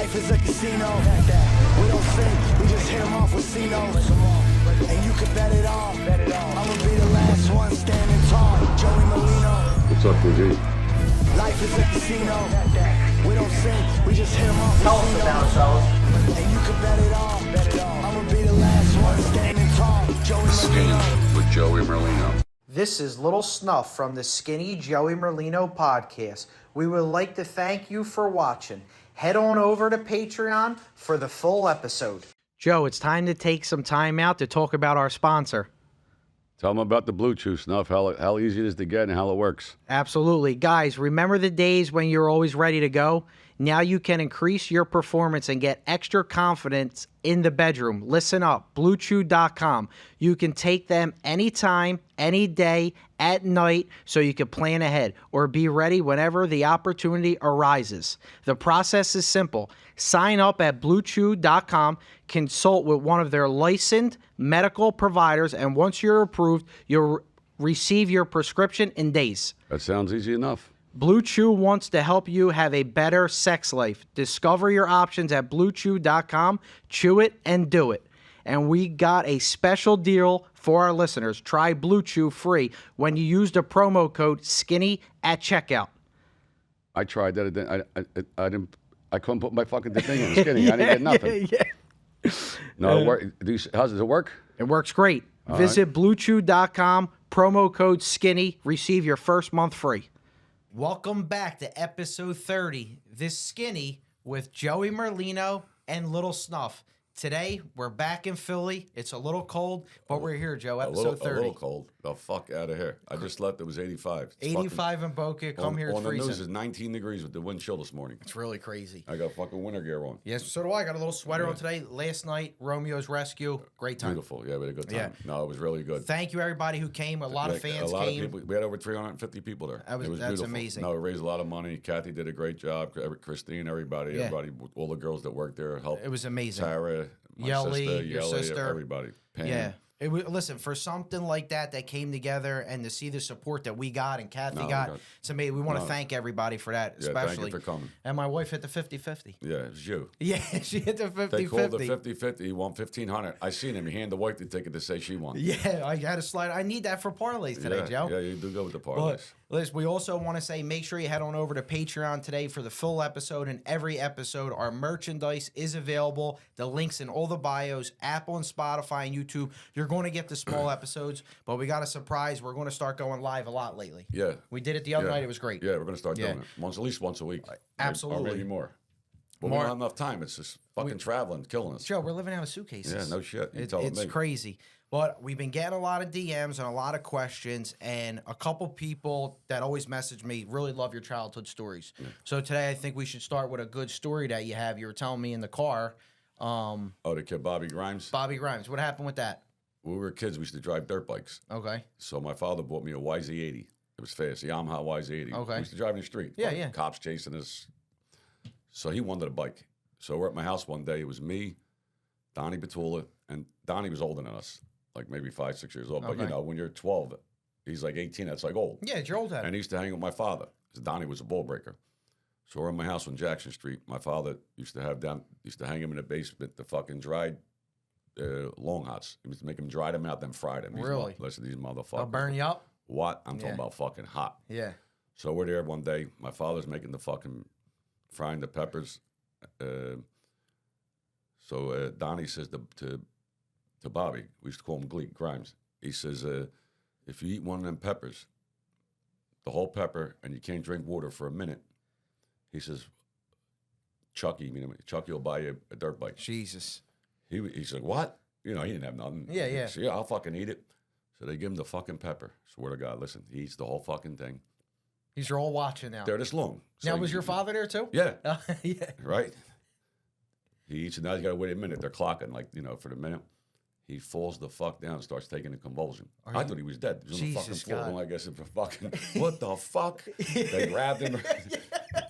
Life is a casino. We don't sink, we just hit them off with C-notes. And you can bet it all. I'ma be the last one standing tall. Joey Merlino. What's up, G? Life is a casino. We don't sink, we just hit them off with Tell us about ourselves. And you can bet it all. I'ma be the last one standing tall. Joey Skinny Merlino. with Joey Merlino. This is Lil Snuff from the Skinny Joey Merlino podcast. We would like to thank you for watching. Head on over to Patreon for the full episode. Joe, it's time to take some time out to talk about our sponsor. Tell them about the Blue Chew Snuff, how easy it is to get and how it works. Absolutely. Guys, remember the days when you're always ready to go? Now you can increase your performance and get extra confidence in the bedroom. Listen up, BlueChew.com. You can take them anytime, any day, at night, so you can plan ahead or be ready whenever the opportunity arises. The process is simple. Sign up at BlueChew.com, consult with one of their licensed medical providers, and once you're approved, you'll receive your prescription in days. That sounds easy enough. Blue Chew wants to help you have a better sex life. Discover your options at BlueChew.com. Chew it and do it. And we got a special deal for our listeners. Try Blue Chew free when you use the promo code SKINNY at checkout. I tried that. I couldn't put my fucking thing in Skinny. I didn't get nothing. No, it work. How does it work? It works great. Visit BlueChew.com. Promo code SKINNY. Receive your first month free. Welcome back to episode 30. This Skinny with Joey Merlino and Lil Snuff. Today, we're back in Philly. It's a little cold, but we're here, Joe. Episode 30. A little cold. The fuck out of here. I just left. It was 85. It's 85 in Boca. Come here, it's on the freezing. news is 19 degrees with the wind chill this morning. It's really crazy. I got fucking winter gear on. Yes, so do I. Got a little sweater on today. Last night, Romeo's Rescue. Great time. Beautiful. Yeah, we had a good time. Yeah. No, it was really good. Thank you, everybody who came. A lot of fans came. Of people. We had over 350 people there. That's beautiful. amazing. No, it raised a lot of money. Kathy did a great job. Christine, everybody, all the girls that worked there helped. It was amazing. Tara, my Yelly, sister, your sister. everybody. Pam. Yeah. Listen, for something like that came together, and to see the support that we got and Kathy got, it's amazing. We want to thank everybody for that, especially. Thank you for coming. And my wife hit the 50-50. Yeah, it was you. Yeah, she hit the 50-50. They called the 50-50. He won $1,500. I seen him. He handed the wife the ticket to say she won. Yeah, I had a slide. I need that for parlays today, Joe. Yeah, you do go with the parlays. Liz, we also want to say make sure you head on over to Patreon today for the full episode. And every episode, our merchandise is available. The links in all the bios, Apple and Spotify and YouTube. You're going to get the small episodes, but we got a surprise. We're going to start going live a lot lately. Yeah. We did it the other night. It was great. Yeah, we're going to start doing it. At least once a week. Absolutely. Or maybe more. But we don't have enough time. It's just fucking traveling, killing us. Joe, we're living out of suitcases. Yeah, no shit. It's crazy. But we've been getting a lot of DMs and a lot of questions, and a couple people that always message me really love your childhood stories. Yeah. So today I think we should start with a good story that you have. You were telling me in the car. The kid Bobby Grimes? Bobby Grimes. What happened with that? When we were kids, we used to drive dirt bikes. Okay. So my father bought me a YZ80. It was fast, a Yamaha YZ80. Okay. We used to drive in the street. Yeah. Cops chasing us. So he wanted a bike. So we're at my house one day. It was me, Donnie Batula, and Donnie was older than us, like maybe 5, 6 years old. Okay. But when you're 12, he's like 18. That's like old. Yeah, it's your old dad. And he used to hang with my father, because Donnie was a ball breaker. So we're in my house on Jackson Street. My father used to hang him in the basement, the fucking dried long hots. He used to make him dry them out, then fry them. Really? Listen, these motherfuckers. I'll burn you up? What? I'm talking about fucking hot. Yeah. So we're there one day. My father's making the fucking, frying the peppers. So Donnie says to Bobby, we used to call him Grimes. He says, if you eat one of them peppers, the whole pepper, and you can't drink water for a minute, he says, Chucky will buy you a dirt bike. Jesus. He said, what? He didn't have nothing. Yeah. So, I'll fucking eat it. So they give him the fucking pepper. Swear to God, listen, he eats the whole fucking thing. These are all watching now. They're this long. Now, was your father there too? Yeah. Yeah. Right? He eats it. Now he's got to wait a minute. They're clocking, for the minute. He falls the fuck down and starts taking a convulsion. I thought he was dead. He was on the fucking floor. Going, I guess, what the fuck? They grabbed him.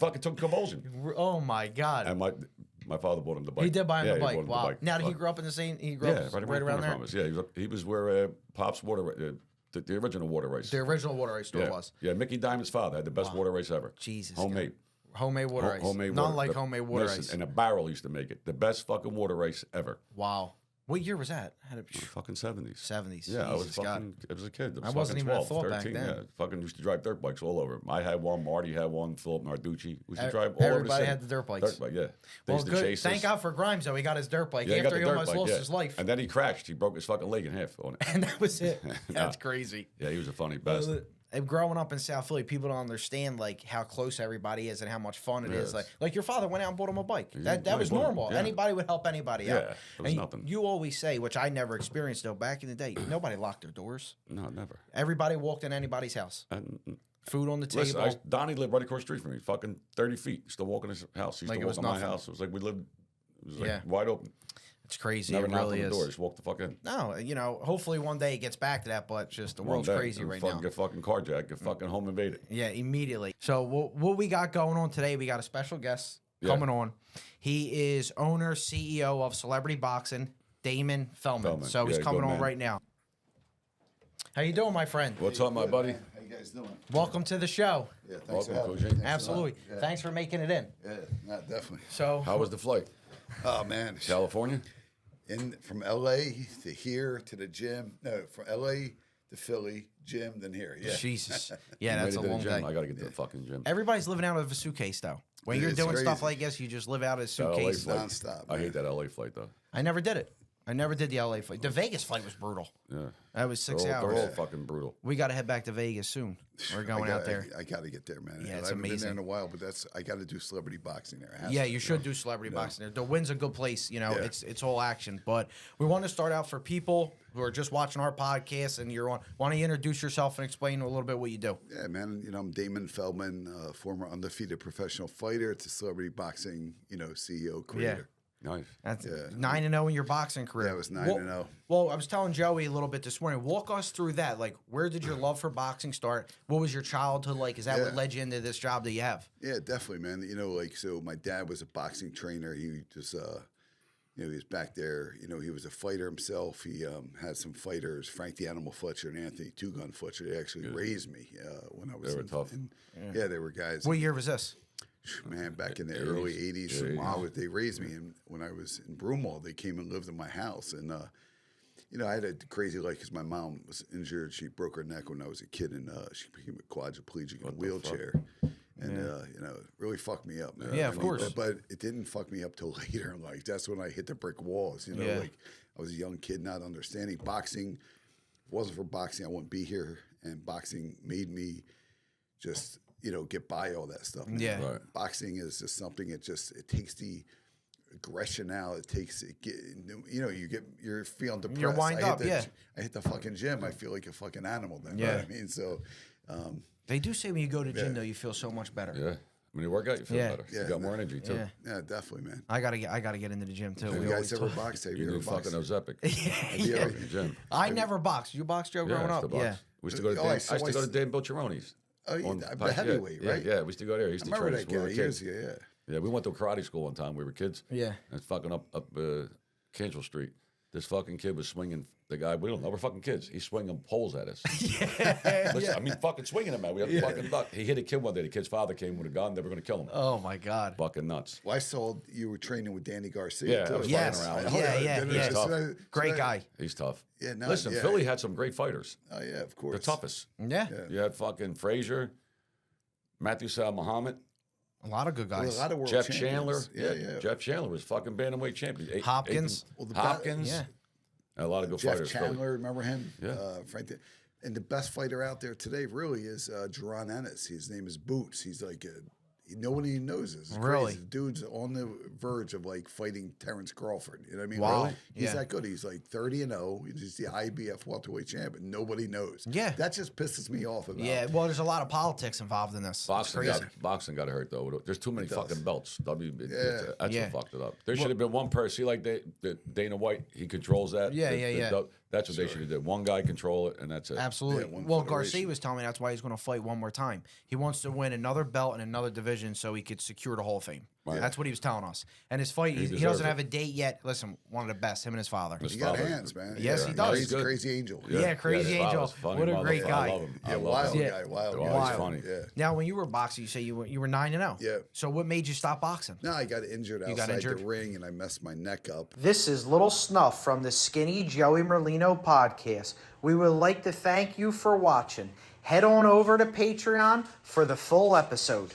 Fucking took a convulsion. Oh, my God. And my father bought him the bike. He did buy him the bike. He Wow. the bike. Now, did he grow up in the same? He grew up right around there? From us. Yeah, he was where Pop's water, the original water race. The original water race store was. Yeah, Mickey Diamond's father had the best water race ever. Jesus. Homemade. Homemade water ice. Homemade Not water. like homemade water Listen, ice. and a barrel used to make it. The best fucking water ice ever. Wow. What year was that? Had it Fucking 70s. 70s. Yeah, I was Jesus God. fucking. I was a kid. I wasn't fucking even a 12, thought back 13, then. Yeah, fucking used to drive dirt bikes all over. I had one. Marty had one. Philip Narducci. We used to drive all over the Everybody city. had the dirt bikes. Dirt bike, yeah. They Well, used to good. chase Thank us. God for Grimes, though. He got his dirt bike Yeah, he got after the he dirt almost bike, lost yeah. his life. And then he crashed. He broke his fucking leg in half on it. And that was it. That's crazy. Yeah, he was a funny bastard. And growing up in South Philly, people don't understand like how close everybody is and how much fun it is. Yes. Like your father went out and bought him a bike. That yeah, was he bought him, normal. yeah. Anybody would help anybody out. Yeah, it was And nothing. You always say, which I never experienced though, back in the day, nobody locked their doors. No, never. Everybody walked in anybody's house. Food on the table. Listen, Donnie lived right across the street from me, fucking 30 feet. Still walking his house. He used Like to it walk was in my nothing. house. It was like we lived. It was like Yeah. wide open. It's crazy. Never It knocked really on the is. door. Just walk the fuck in. No, hopefully one day it gets back to that, but just the world's One day, crazy and right fucking now. Get fucking carjacked. Get fucking home invaded. Yeah, immediately. So what we got going on today, we got a special guest coming on. He is owner, CEO of Celebrity Boxing, Damon Feldman. So he's Yeah, coming good on man. right now. How you doing, my friend? What's up, my buddy? How you guys doing? Welcome to the show. Yeah, thanks for Welcome, having me. Coach. Absolutely. Yeah. Thanks for making it in. Yeah, no, definitely. So How was the flight? Oh man, California? from LA to here to the gym. No, from LA to Philly, gym, then here. Yeah, Jesus. Yeah, I'm that's a ready to long the gym. day. I got to get to the fucking gym. Everybody's living out of a suitcase though. When Yeah, you're it's doing stuff crazy. like this, you just live out of a That LA suitcase. flight. nonstop, I hate man. that LA flight though. I never did it. I never did the LA flight. The Vegas flight was brutal. Yeah. That was 6 They're hours. all fucking brutal. We got to head back to Vegas soon. We're going out there. I got to get there, man. Yeah, it's I haven't been amazing. there in a while, but I got to do celebrity boxing there. I have Yeah, to, you should do celebrity boxing there. The Wynn's a good place. Yeah. It's all action. But we want to start out for people who are just watching our podcast and you're on. Why don't you introduce yourself and explain a little bit what you do? Yeah, man. I'm Damon Feldman, former undefeated professional fighter. It's a celebrity boxing, CEO, creator. Nice. That's Yeah. 9-0 in your boxing career. Yeah, it was 9-0. Well, I was telling Joey a little bit this morning. Walk us through that. Like, where did your love for boxing start? What was your childhood like? Is that what Yeah. led you into this job that you have? Yeah, definitely, man. So my dad was a boxing trainer. He just, he was back there. He was a fighter himself. He had some fighters, Frank the Animal Fletcher and Anthony Two Gun Fletcher. They actually raised me when I was. They were tough. Yeah, they were guys. What year was this? Man, back in the early 80s, Yeah, they raised me. And when I was in Broomall, they came and lived in my house. And, I had a crazy life because my mom was injured. She broke her neck when I was a kid, and she became a quadriplegic in a wheelchair. And, it really fucked me up, man. Yeah, of course. But it didn't fuck me up till later in life. That's when I hit the brick walls, Yeah. Like I was a young kid not understanding. Boxing, if it wasn't for boxing, I wouldn't be here. And boxing made me just get by all that stuff. Man. Yeah. Right. Boxing is just something. It takes the aggression out. It takes it. You're feeling depressed. You're wind up. I hit the fucking gym. I feel like a fucking animal. Then. Yeah. You know what I mean, so. They do say when you go to the gym, Yeah. though, you feel so much better. Yeah. When you work out, you feel Yeah. better. Yeah. You got more energy too. Yeah. Yeah, definitely, man. I gotta get into the gym too. Have We you always guys ever talk- boxed? Have You you knew ever fucking boxed? those epic. Yeah. In the gym. I never boxed. You boxed, Joe, Yeah, growing I used up? to box. Yeah. We used to go to Oh, Dan, I I saw- used to go I to Dan Bilcheroni's. Oh, yeah, on the Pike- heavyweight, yeah, right? Yeah, we used to go there. He used I to remember train us that when we guy were years kids. ago. Yeah. Yeah, we went to karate school one time. when We were kids. Yeah. And fucking up Cantrell Street. This fucking kid was swinging the guy. We don't know. We're fucking kids. He's swinging poles at us. Listen, I mean, fucking swinging him, man. We had a fucking duck. He hit a kid one day. The kid's father came with a gun. They were going to kill him. Oh my God. Fucking nuts. Well, I saw you were training with Danny Garcia. Yeah, too. I was Yes. fucking around. Yeah. So Great guy. He's tough. Yeah, no, Listen, yeah. Philly had some great fighters. Oh yeah, of course. The toughest. Yeah. You had fucking Frazier, Matthew Sal Muhammad, A lot of good Well, guys. a lot of world Jeff champions. Chandler. Yeah. Jeff Chandler was fucking bantamweight champion. Hopkins. Well, Hopkins. Yeah. A lot of good Jeff fighters. Philly. Chandler, remember him? Yeah. Frank. And the best fighter out there today really is Jerron Ennis. His name is Boots. He's like nobody knows this. It's Really? crazy. The dude's on the verge of like fighting Terrence Crawford. You know what I mean? Wow. Like, he's Yeah. that good. He's like 30-0. He's the IBF welterweight champion. Nobody knows. Yeah. That just pisses me off about. Yeah. Well, there's a lot of politics involved in this. It's Boxing crazy. got hurt though. There's too many does. fucking belts. That's Yeah. what fucked it up. There should have been one person. See, like Dana White, he controls that. Yeah, yeah. That's what they should have did. One guy control it, and that's it. Absolutely. Yeah, one Well, federation. Garcia was telling me that's why he's going to fight one more time. He wants to win another belt in another division. television so he could secure the Hall of Fame. Right. That's what he was telling us. And his fight, he deserves doesn't it. have a date yet. Listen, one of the best, him and his father. His You got father- hands, man. Yes, he does. He's Good. a crazy angel. Yeah, Crazy his Angel. father's funny, What a great motherfucker. guy. I love him. I Yeah, love wild him. guy, wild Oh, guy. he's funny. Yeah. Now, when you were boxing, you say you were 9-0. Yeah. So what made you stop boxing? No, I got injured got outside injured? the ring, and I messed my neck up. This is Lil Snuff from the Skinny Joey Merlino podcast. We would like to thank you for watching. Head on over to Patreon for the full episode.